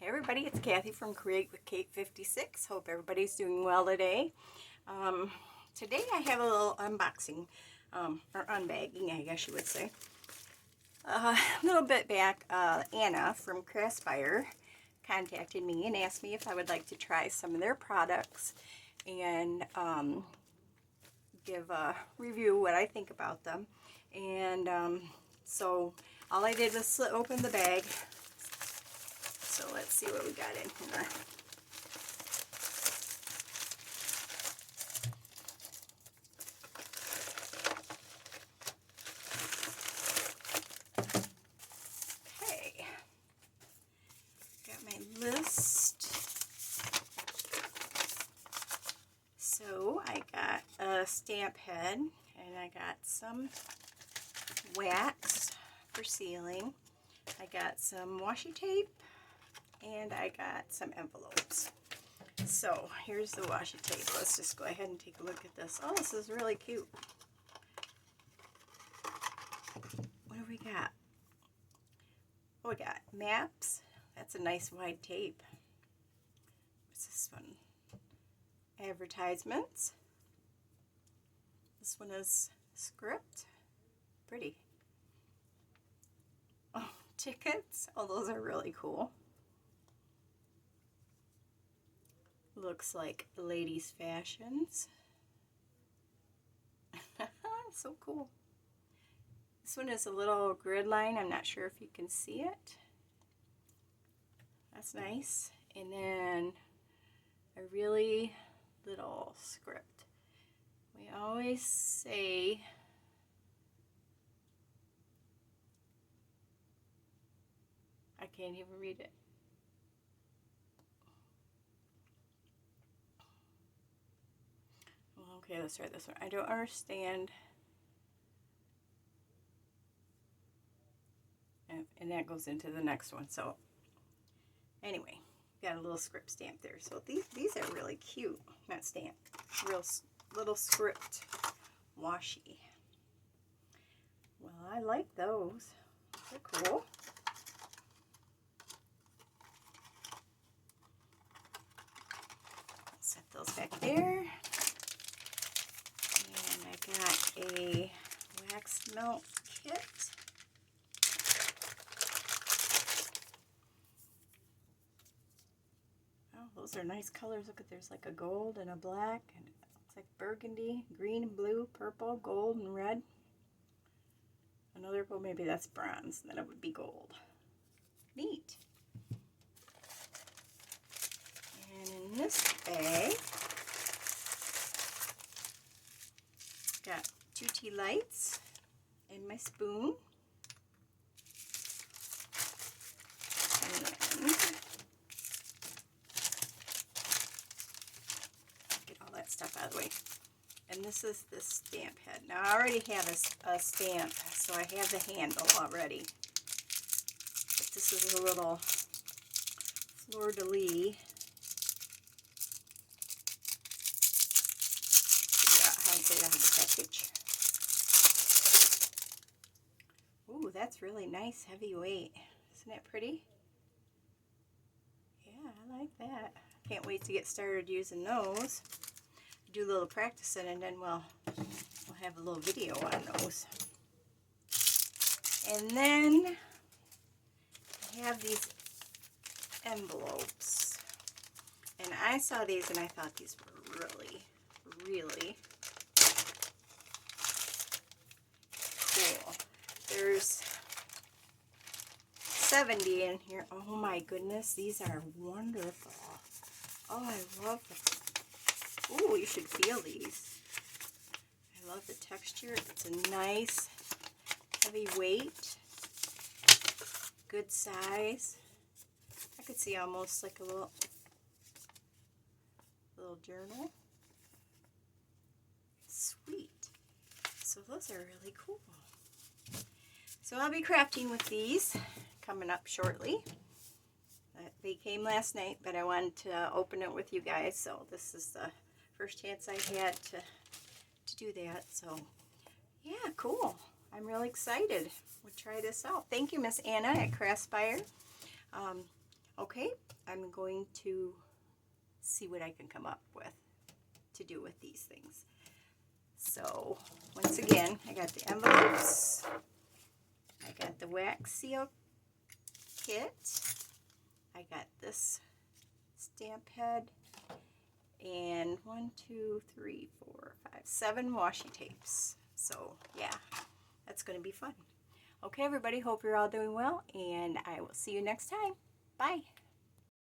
Hey everybody, it's Kathy from Create with Kate 56. Hope everybody's doing well today. Today I have a little unboxing, or unbagging, I guess you would say. A little bit back, Anna from Craspire contacted me and asked me if I would like to try some of their products and give a review what I think about them. And so all I did was open the bag. So let's see what we got in here. Okay, got my list. So I got a stamp head and I got some wax for sealing. I got some washi tape. And I got some envelopes. So here's the washi tape. Let's just go ahead and take a look at this. Oh, this is really cute. What do we got? Oh, we got maps. That's a nice wide tape. What's this one? Advertisements. This one is script. Pretty. Oh, tickets. Oh, those are really cool. Looks like ladies' fashions. So cool. This one is a little grid line. I'm not sure if you can see it. That's nice. And then a really little script. We always say I can't even read it. Okay, let's try this one. I don't understand. And that goes into the next one. So anyway, got a little script stamp there. So these are really cute. Not stamp. Real little script washi. Well, I like those. They're cool. Set those back there. Got a wax melt kit. Oh, those are nice colors. Look at, there's like a gold and a black, and it looks like burgundy, green and blue, purple, gold and red. Another gold, maybe that's bronze, then it would be gold. Neat. And in this bag, got 2 tea lights and my spoon. And get all that stuff out of the way. And this is the stamp head. Now I already have a stamp, so I have the handle already. But this is a little fleur-de-lis. Package. Ooh, that's really nice, heavyweight. Isn't it pretty? Yeah, I like that. Can't wait to get started using those. Do a little practicing, and then we'll have a little video on those. And then I have these envelopes. And I saw these and I thought these were really, really cool. There's 70 in here. Oh my goodness, these are wonderful. Oh, I love them. Ooh, you should feel these. I love the texture. It's a nice, heavy weight. Good size. I could see almost like a little journal. Sweet. So those are really cool. So I'll be crafting with these coming up shortly. They came last night, but I wanted to open it with you guys, so this is the first chance I had to do that. So yeah, cool. I'm really excited. We'll try this out. Thank you, Miss Anna at Craspire. Okay, I'm going to see what I can come up with to do with these things. So once again, I got the envelopes, I got the wax seal kit, I got this stamp head, and 7 washi tapes. So yeah, that's going to be fun. Okay, everybody, hope you're all doing well, and I will see you next time. Bye.